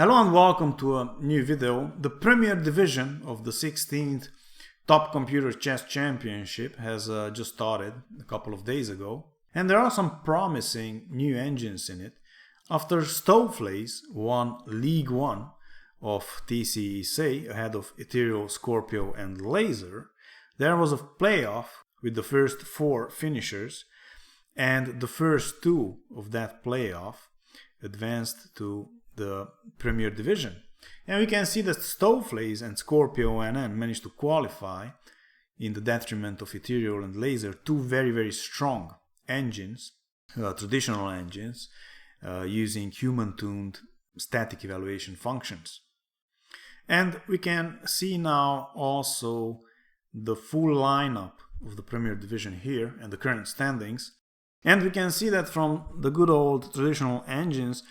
Hello and welcome to a new video. The Premier Division of the 16th Top Computer Chess Championship has just started a couple of days ago, and there are some promising new engines in it. After Stovelace won League 1 of TCEC ahead of Ethereal, Scorpio and Laser, there was a playoff with the first 4 finishers, and the first 2 of that playoff advanced to the Premier Division. And we can see that Stovelace and ScorpioNN managed to qualify in the detriment of Ethereal and Laser, 2 very strong engines, traditional engines, using human-tuned static evaluation functions. And we can see now also the full lineup of the Premier Division here and the current standings. And we can see that from the good old traditional engines,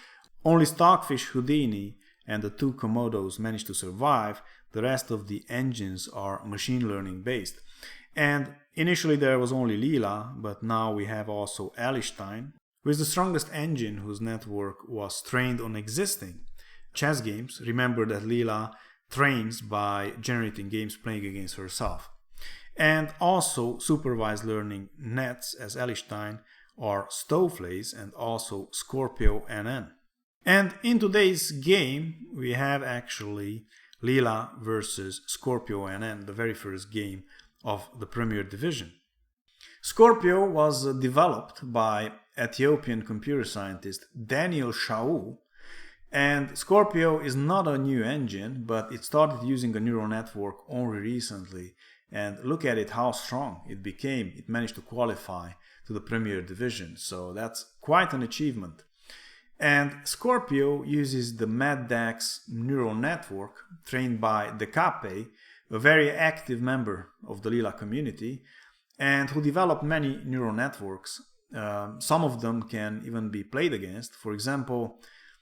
only Stockfish, Houdini and the 2 Komodos managed to survive. The rest of the engines are machine learning based. And initially there was only Leela, but now we have also ElzChess, who is the strongest engine whose network was trained on existing chess games. Remember that Leela trains by generating games playing against herself. And also supervised learning nets as ElzChess are Stovelace and also ScorpioNN. And in today's game, we have actually Leela versus ScorpioNN, the very first game of the Premier Division. Scorpio was developed by Ethiopian computer scientist Daniel Shaul, and Scorpio is not a new engine, but it started using a neural network only recently. And look at it, how strong it became. It managed to qualify to the Premier Division, so that's quite an achievement. And Scorpio uses the MadDax neural network trained by Decape, a very active member of the Leela community, and who developed many neural networks. Some of them can even be played against. For example,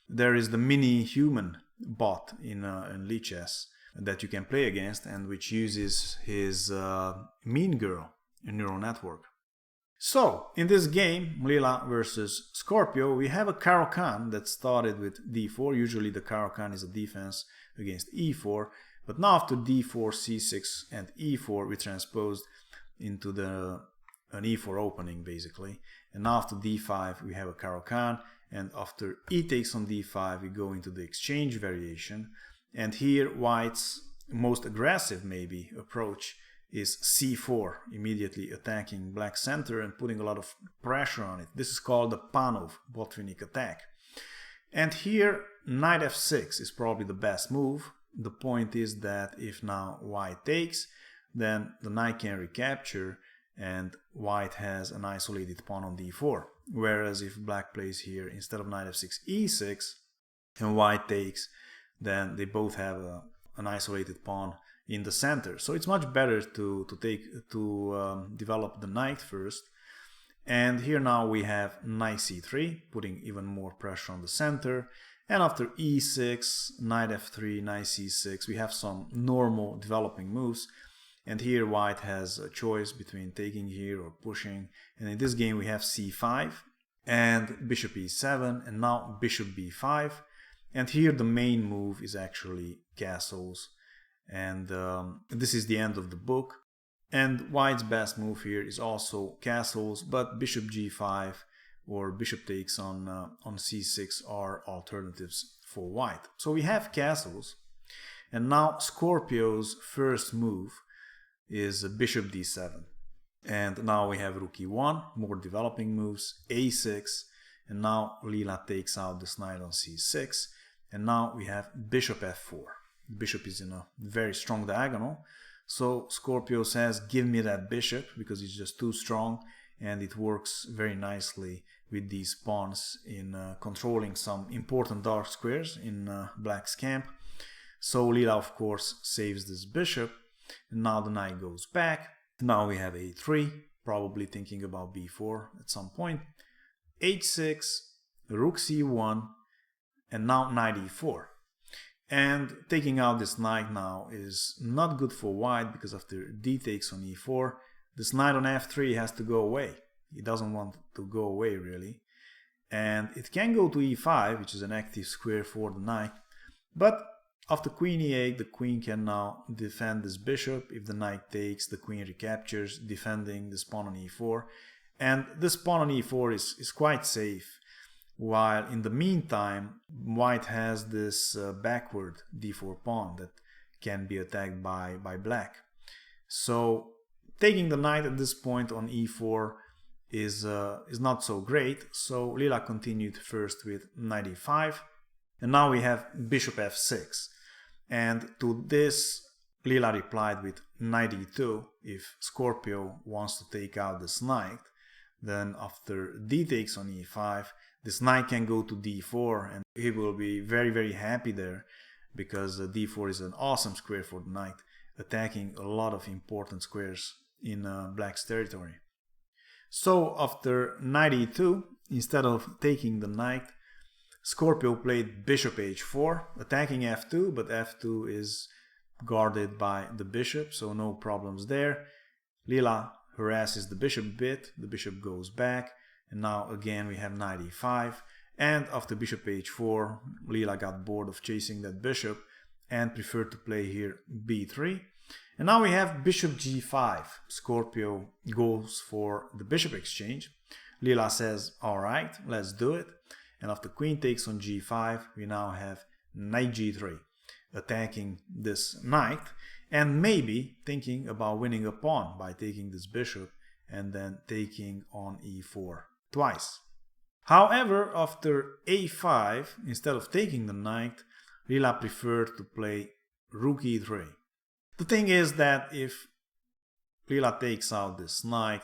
there is the mini human bot in Leela Chess that you can play against, and which uses his Mean Girl neural network. So, in this game, Leela versus Scorpio, we have a Caro-Kann that started with d4. Usually the Caro-Kann is a defense against e4, but now after d4, c6 and e4 we transposed into an e4 opening basically. And now after d5 we have a Caro-Kann, and after e takes on d5 we go into the exchange variation. And here White's most aggressive maybe approach is c4, immediately attacking black center and putting a lot of pressure on it. This is called the Panov-Botvinnik attack. And here knight f6 is probably the best move. The point is that if now White takes, then the knight can recapture and White has an isolated pawn on d4. Whereas if Black plays here instead of knight f6 e6 and White takes, then they both have an isolated pawn in the center. So it's much better to develop the knight first. And here now we have knight c3, putting even more pressure on the center. And after e6, knight f3, knight c6, we have some normal developing moves. And here White has a choice between taking here or pushing. And in this game we have c5 and bishop e7 and now bishop b5. And here the main move is actually castles. And this is the end of the book. And White's best move here is also castles, but bishop g5 or bishop takes on c6 are alternatives for White. So we have castles, and now Scorpio's first move is bishop d7. And now we have rook e1, more developing moves, a6, and now Leela takes out this knight on c6, and now we have bishop f4. Bishop is in a very strong diagonal, so Scorpio says give me that bishop because it's just too strong, and it works very nicely with these pawns in controlling some important dark squares in Black's camp. So Leela of course saves this bishop, and now the knight goes back. Now we have a3, probably thinking about b4 at some point, h6, rook c1, and now knight e4. And taking out this knight now is not good for White because after d takes on e4, this knight on f3 has to go away. He doesn't want to go away really. And it can go to e5, which is an active square for the knight. But after queen e8, the queen can now defend this bishop. If the knight takes, the queen recaptures, defending this pawn on e4. And this pawn on e4 is quite safe, while in the meantime, white has this backward d4 pawn that can be attacked by black. So taking the knight at this point on e4 is not so great. So Leela continued first with knight e5, and now we have bishop f6. And to this, Leela replied with knight e2. If Scorpio wants to take out this knight, then after d takes on e5, this knight can go to d4, and he will be very, very happy there, because d4 is an awesome square for the knight, attacking a lot of important squares in black's territory. So after knight e2, instead of taking the knight, Scorpio played bishop h4, attacking f2, but f2 is guarded by the bishop, so no problems there. Leela harasses the bishop a bit, the bishop goes back, and now again we have knight e5, and after bishop h4, Leela got bored of chasing that bishop and preferred to play here b3. And now we have bishop g5. Scorpio goes for the bishop exchange. Leela says, alright, let's do it. And after queen takes on g5, we now have knight g3, attacking this knight, and maybe thinking about winning a pawn by taking this bishop and then taking on e4 twice. However, after a5, instead of taking the knight, Leela preferred to play rook e3. The thing is that if Leela takes out this knight,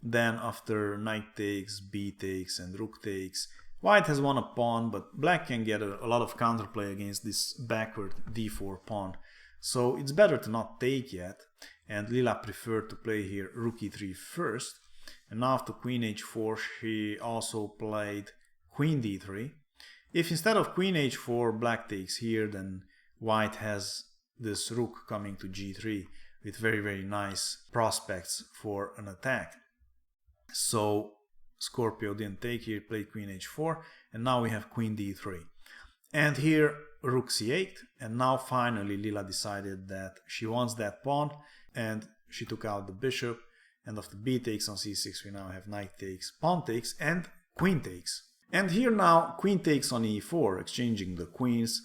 then after knight takes, b takes, and rook takes, white has won a pawn, but black can get a lot of counterplay against this backward d4 pawn. So it's better to not take yet, and Leela preferred to play here rook e3 first. And now after queen h4, she also played queen d3. If instead of queen h4 black takes here, then white has this rook coming to g3 with very, very nice prospects for an attack. So Scorpio didn't take here, played queen h4, and now we have queen d3. And here rook c8, and now finally Leela decided that she wants that pawn, and she took out the bishop, and after b takes on c6 we now have knight takes, pawn takes, and queen takes. And here now queen takes on e4, exchanging the queens,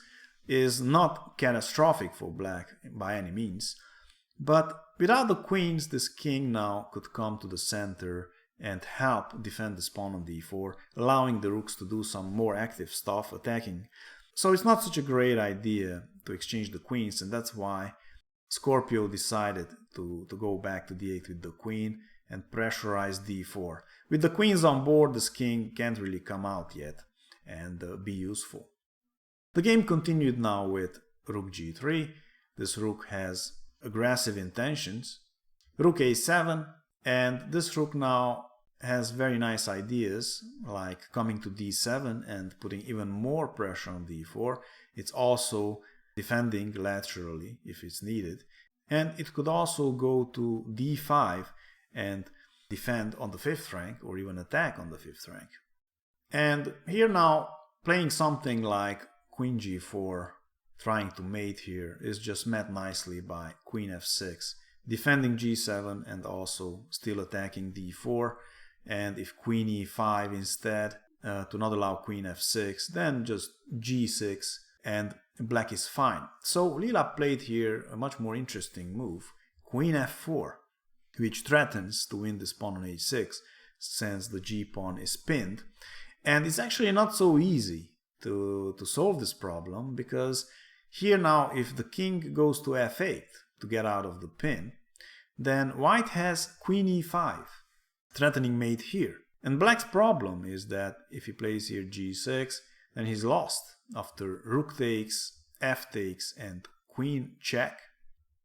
is not catastrophic for black by any means, but without the queens this king now could come to the center and help defend this pawn on d4, allowing the rooks to do some more active stuff, attacking. So it's not such a great idea to exchange the queens, and that's why Scorpio decided to go back to d8 with the queen and pressurize d4. With the queens on board, this king can't really come out yet and be useful. The game continued now with rook g3. This rook has aggressive intentions. Rook a7, and this rook now has very nice ideas, like coming to d7 and putting even more pressure on d4. It's also defending laterally if it's needed. And it could also go to d5 and defend on the 5th rank, or even attack on the 5th rank. And here now, playing something like queen g4, trying to mate here, is just met nicely by queen f6, defending g7 and also still attacking d4. And if queen e5 instead, to not allow queen f6, then just g6 and black is fine. So Leela played here a much more interesting move, queen f4, which threatens to win this pawn on h6 since the g pawn is pinned. And it's actually not so easy to solve this problem, because here now if the king goes to f8 to get out of the pin, then white has queen e5, threatening mate here. And black's problem is that if he plays here g6, then he's lost. After rook takes, f takes, and queen check,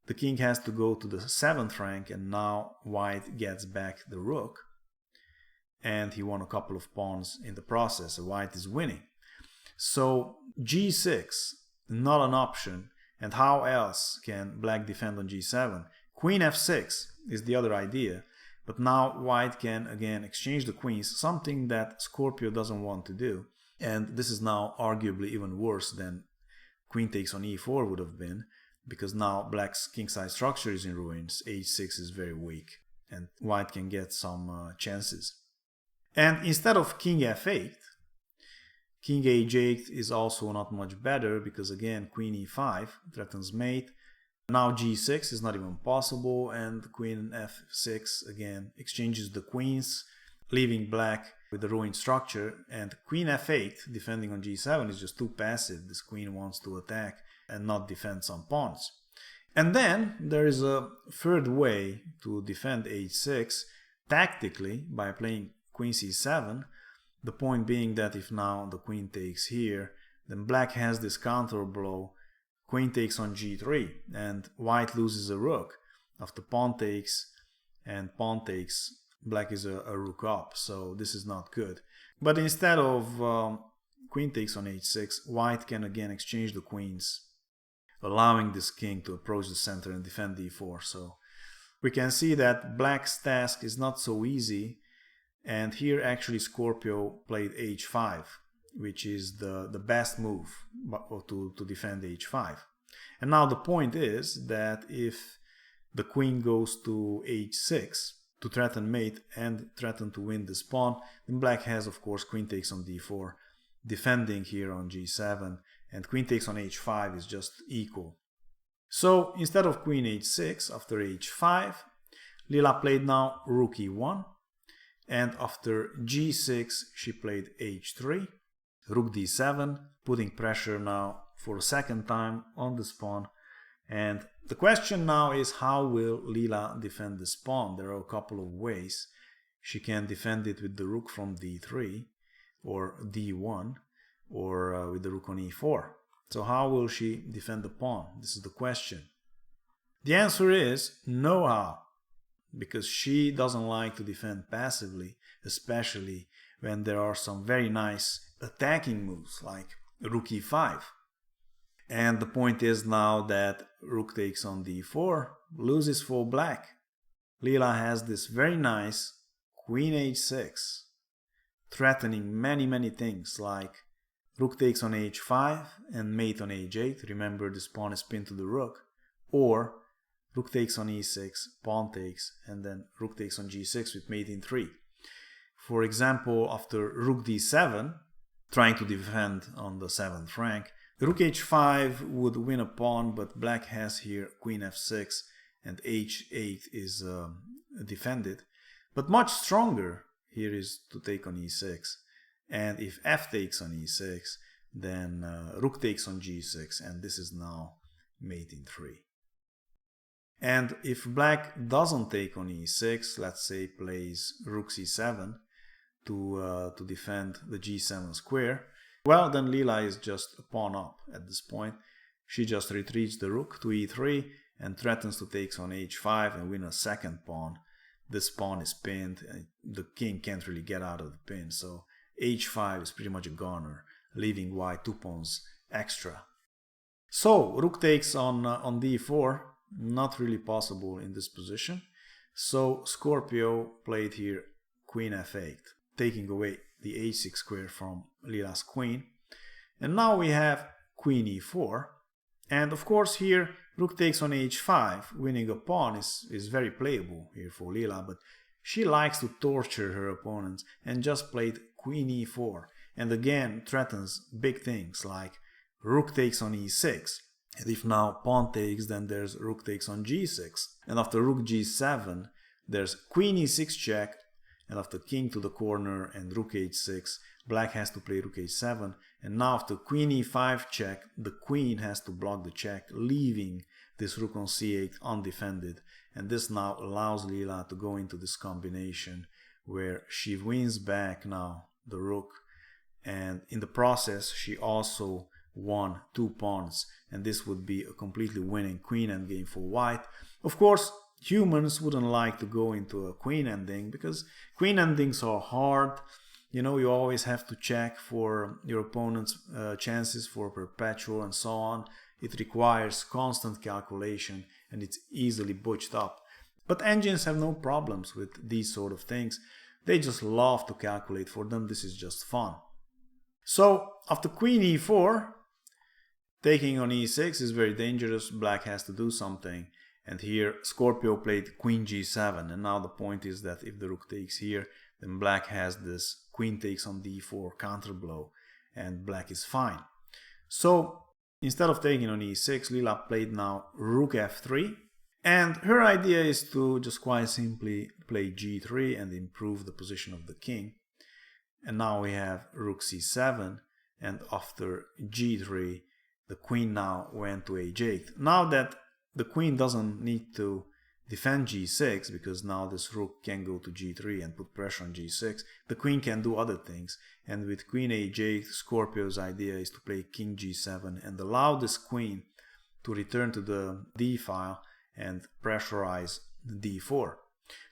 the king has to go to the 7th rank, and now white gets back the rook. And he won a couple of pawns in the process, so white is winning. So g6, not an option. And how else can black defend on g7? Queen f6 is the other idea. But now white can again exchange the queens, something that Scorpio doesn't want to do. And this is now arguably even worse than queen takes on e4 would have been, because now black's kingside structure is in ruins, h6 is very weak, and white can get some chances. And instead of king f8, king h8 is also not much better, because again queen e5 threatens mate. Now g6 is not even possible, and queen f6 again exchanges the queens, leaving black with the ruined structure, and queen f8 defending on g7 is just too passive. This queen wants to attack and not defend some pawns. And then there is a third way to defend h6 tactically by playing queen c7. The point being that if now the queen takes here, then black has this counter blow, queen takes on g3, and white loses a rook. After pawn takes and pawn takes, black is a rook up, so this is not good. But instead of queen takes on h6, white can again exchange the queens, allowing this king to approach the center and defend d4. So we can see that black's task is not so easy, and here actually Scorpio played h5, which is the best move to defend h5. And now the point is that if the queen goes to h6 to threaten mate and threaten to win this pawn, then black has of course queen takes on d4, defending here on g7, and queen takes on h5 is just equal. So instead of queen h6 after h5, Leela played now rook e1, and after g6 she played h3, rook d7, putting pressure now for a second time on this pawn. And the question now is, how will Leela defend this pawn? There are a couple of ways. She can defend it with the rook from d3 or d1, or with the rook on e4. So how will she defend the pawn? This is the question. The answer is no how, because she doesn't like to defend passively, especially when there are some very nice attacking moves like rook e5. And the point is now that rook takes on d4 loses for black. Leela has this very nice queen h6, threatening many things like rook takes on h5 and mate on h8. Remember, this pawn is pinned to the rook. Or rook takes on e6, pawn takes, and then rook takes on g6 with mate in 3. For example, after rook d7, trying to defend on the 7th rank, rook h5 would win a pawn, but black has here queen f6 and h8 is defended. But much stronger here is to take on e6. And if f takes on e6, then rook takes on g6, and this is now mate in 3. And if black doesn't take on e6, let's say plays rook c7 to defend the g7 square, well, then Leela is just a pawn up at this point. She just retreats the rook to e3 and threatens to take on h5 and win a second pawn. This pawn is pinned, and the king can't really get out of the pin, so h5 is pretty much a goner, leaving white 2 pawns extra. So rook takes on d4, not really possible in this position. So Scorpio played here queen f8, taking away the h6 square from Leela's queen. And now we have queen e4, and of course here rook takes on h5, winning a pawn is very playable here for Leela, but she likes to torture her opponents and just played queen e4, and again threatens big things like rook takes on e6. And if now pawn takes, then there's rook takes on g6, and after rook g7 there's queen e6 check, and after king to the corner and rook h6, black has to play rook h7, and now after queen e5 check, the queen has to block the check, leaving this rook on c8 undefended. And this now allows Leela to go into this combination where she wins back now the rook, and in the process she also won 2 pawns, and this would be a completely winning queen endgame for white. Of course, humans wouldn't like to go into a queen ending, because queen endings are hard. You know, you always have to check for your opponent's chances for perpetual and so on. It requires constant calculation and it's easily butched up. But engines have no problems with these sort of things. They just love to calculate. For them, this is just fun. So after queen e4, Taking on e6 is very dangerous. Black has to do something. And here Scorpio played queen g7. And now the point is that if the rook takes here, then black has this queen takes on d4 counter blow. And black is fine. So instead of taking on e6, Leela played now rook f3. And her idea is to just quite simply play g3 and improve the position of the king. And now we have rook c7. And after g3, the queen now went to h8. Now that the queen doesn't need to defend g6, because now this rook can go to g3 and put pressure on g6, the queen can do other things. And with queen h8, Scorpio's idea is to play king g7 and allow this queen to return to the d file and pressurize the d4.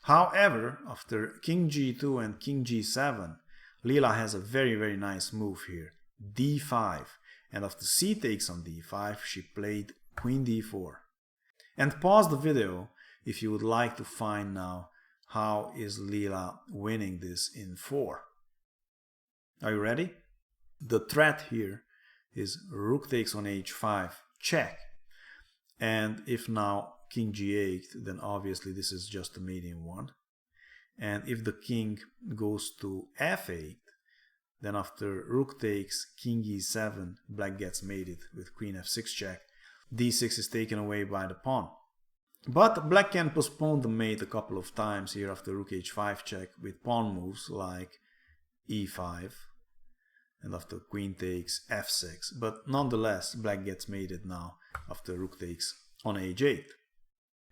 However, after king g2 and king g7, Leela has a very nice move here, d5. And after c takes on d5, she played queen d4. And pause the video if you would like to find now how is Leela winning this in 4. Are you ready? The threat here is rook takes on h5, check. And if now king g8, then obviously this is just a mating one. And if the king goes to f8, then after rook takes king e7, black gets mated with queen f6 check. d6 is taken away by the pawn. But black can postpone the mate a couple of times here after rook h5 check with pawn moves like e5 and after queen takes f6. But nonetheless, black gets mated now after rook takes on h8.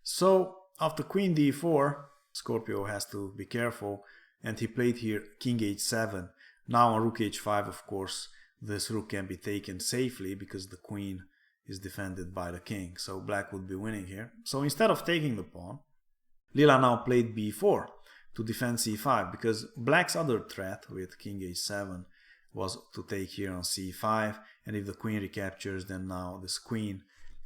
So after queen d4, Scorpio has to be careful, and he played here king h7. Now on rook h5, of course, this rook can be taken safely because the queen is defended by the king. So black would be winning here. So instead of taking the pawn, Leela now played b4 to defend c5, because black's other threat with king h7 was to take here on c5, and if the queen recaptures, then now this queen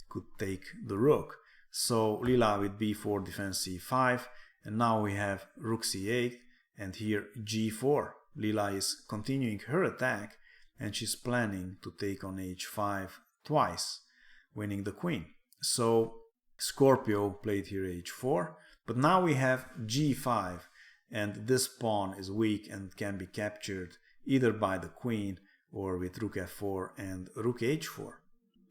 could take the rook. So Leela with b4 defends c5, and now we have rook c8 and here g4. Leela is continuing her attack, and she's planning to take on h5 twice, winning the queen. So Scorpio played here h4, but now we have g5, and this pawn is weak and can be captured either by the queen or with rook f4 and rook h4.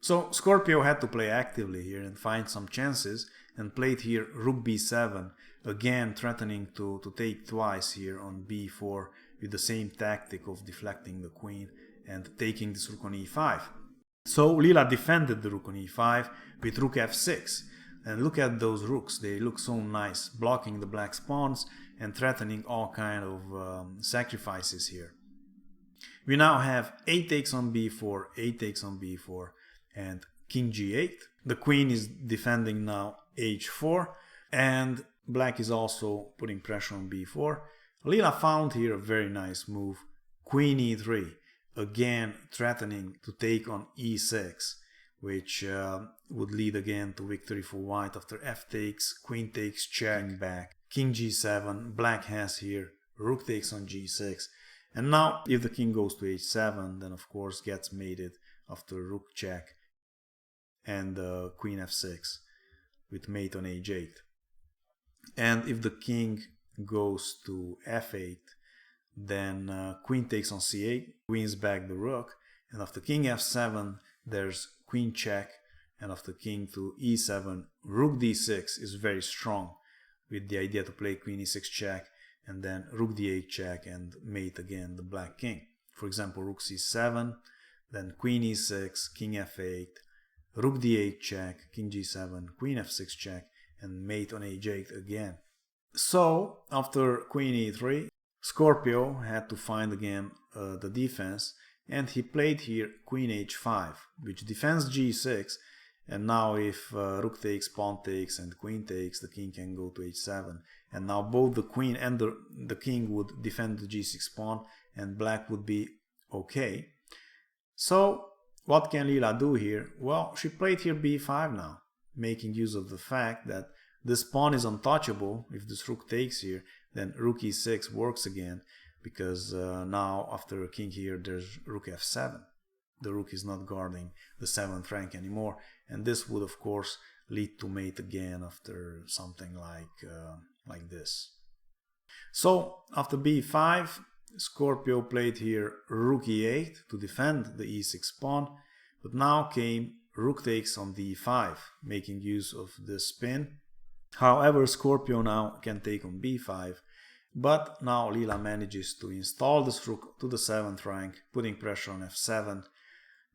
So Scorpio had to play actively here and find some chances, and played here rook b7, again threatening to take twice here on b4 with the same tactic of deflecting the queen and taking this rook on e5. So Leela defended the rook on e5 with rook f6. And look at those rooks, they look so nice, blocking the black's pawns and threatening all kind of sacrifices here. We now have a takes on b4, a takes on b4, and king g8. The queen is defending now h4, and black is also putting pressure on b4. Leela found here a very nice move, queen e3, again threatening to take on e6, which would lead again to victory for white after f takes, queen takes, check, back, king g7, black has here rook takes on g6, and now if the king goes to h7, then of course gets mated after rook check and queen f6 with mate on h8. And if the king goes to f8, then queen takes on c8, wins back the rook, and after king f7 there's queen check, and after king to e7, rook d6 is very strong with the idea to play queen e6 check and then rook d8 check and mate again the black king. For example, rook c7, then queen e6, king f8, rook d8 check, king g7, queen f6 check, and mate on h8 again. So after queen e3, Scorpio had to find again the defense, and he played here queen h5, which defends g6, and now if rook takes, pawn takes, and queen takes, the king can go to h7, and now both the queen and the king would defend the g6 pawn, and black would be okay. So what can Leela do here? Well, she played here b5 now, making use of the fact that this pawn is untouchable. If this rook takes here, then rook e6 works again, because now after a king here there's rook f7. the rook is not guarding the 7th rank anymore, and this would of course lead to mate again after something like this. So after b5, Scorpio played here rook e8 to defend the e6 pawn, but now came rook takes on d5, making use of this spin. However, Scorpio now can take on b5, but now Leela manages to install this rook to the 7th rank, putting pressure on f7.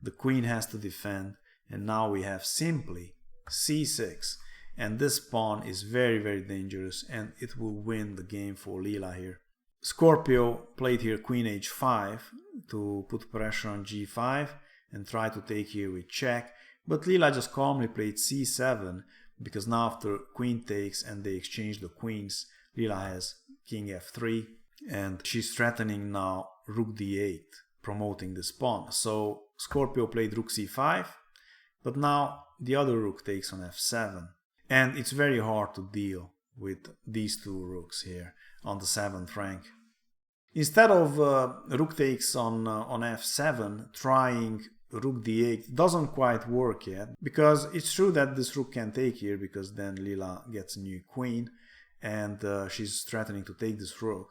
The queen has to defend, and now we have simply c6, and this pawn is very dangerous, and it will win the game for Leela here. Scorpio played here queen h5 to put pressure on g5 and try to take here with check, but Leela just calmly played c7, because now after queen takes and they exchange the queens, Leela has king f3, and she's threatening now rook d8, promoting this pawn. So Scorpio played rook c5, but now the other rook takes on f7, and it's very hard to deal with these two rooks here on the 7th rank. Instead of rook takes on f7, trying rook d8 doesn't quite work yet, because it's true that this rook can take here, because then Leela gets a new queen, and she's threatening to take this rook.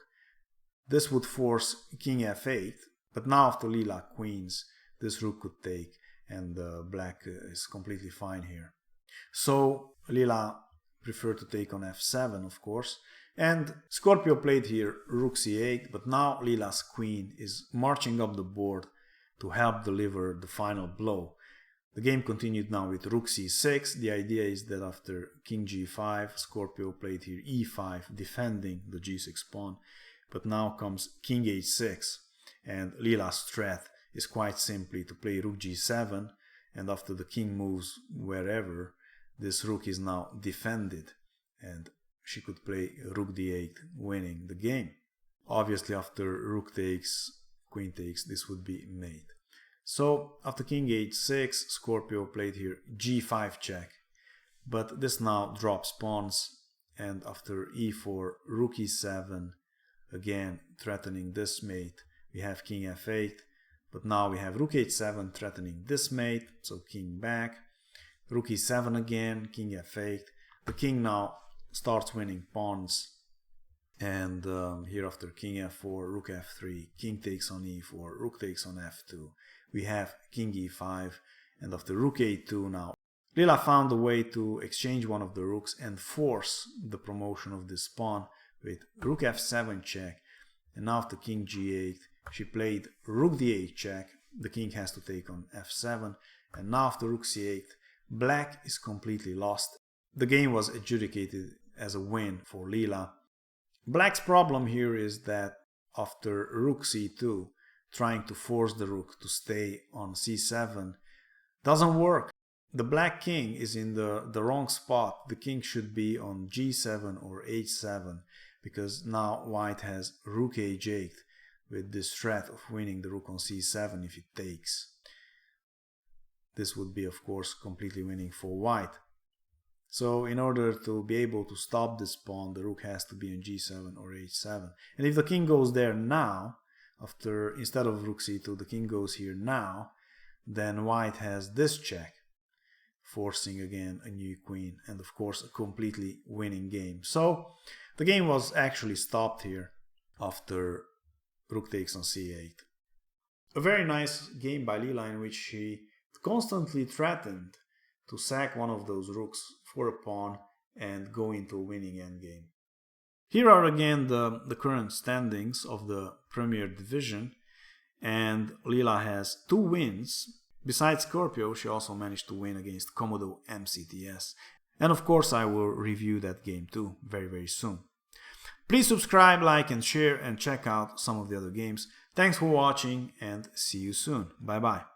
This would force king f8, but now after Leela queens, this rook could take, and black is completely fine here. So Leela preferred to take on f7, of course, and Scorpio played here rook c8, but now Leela's queen is marching up the board to help deliver the final blow. The game continued now with rook c6. The idea is that after king g5, Scorpio played here e5, defending the g6 pawn, but now comes king h6, and Leela's threat is quite simply to play rook g7, and after the king moves wherever, this rook is now defended, and she could play rook d8, winning the game. Obviously after rook takes, queen takes, this would be mate. So after king h6, Scorpio played here g5 check, but this now drops pawns, and after e4, rook e7, again threatening this mate, we have king f8, but now we have rook h7 threatening this mate, so king back, rook e7 again, king f8, the king now starts winning pawns, and here after king f4, rook f3, king takes on e4, rook takes on f2, we have king e5, and after rook a2 now, Leela found a way to exchange one of the rooks and force the promotion of this pawn with rook f7 check, and now after king g8, she played rook d8 check, the king has to take on f7, and now after rook c8, black is completely lost. The game was adjudicated as a win for Leela. Black's problem here is that after rook c2, trying to force the rook to stay on c7 doesn't work. The black king is in the wrong spot. The king should be on g7 or h7, because now white has rook h8 with this threat of winning the rook on c7 if it takes. This would be of course completely winning for white. So in order to be able to stop this pawn, the rook has to be on g7 or h7. And if the king goes there now, instead of rook c2, the king goes here now, then white has this check, forcing again a new queen, and of course a completely winning game. So the game was actually stopped here after rook takes on c8. A very nice game by Leela, in which she constantly threatened to sack one of those rooks for a pawn and go into a winning endgame. Here are again the current standings of the Premier Division, and Leela has 2 wins. Besides Scorpio, she also managed to win against Komodo MCTS. And of course I will review that game too very soon. Please subscribe, like and share, and check out some of the other games. Thanks for watching, and see you soon. Bye bye.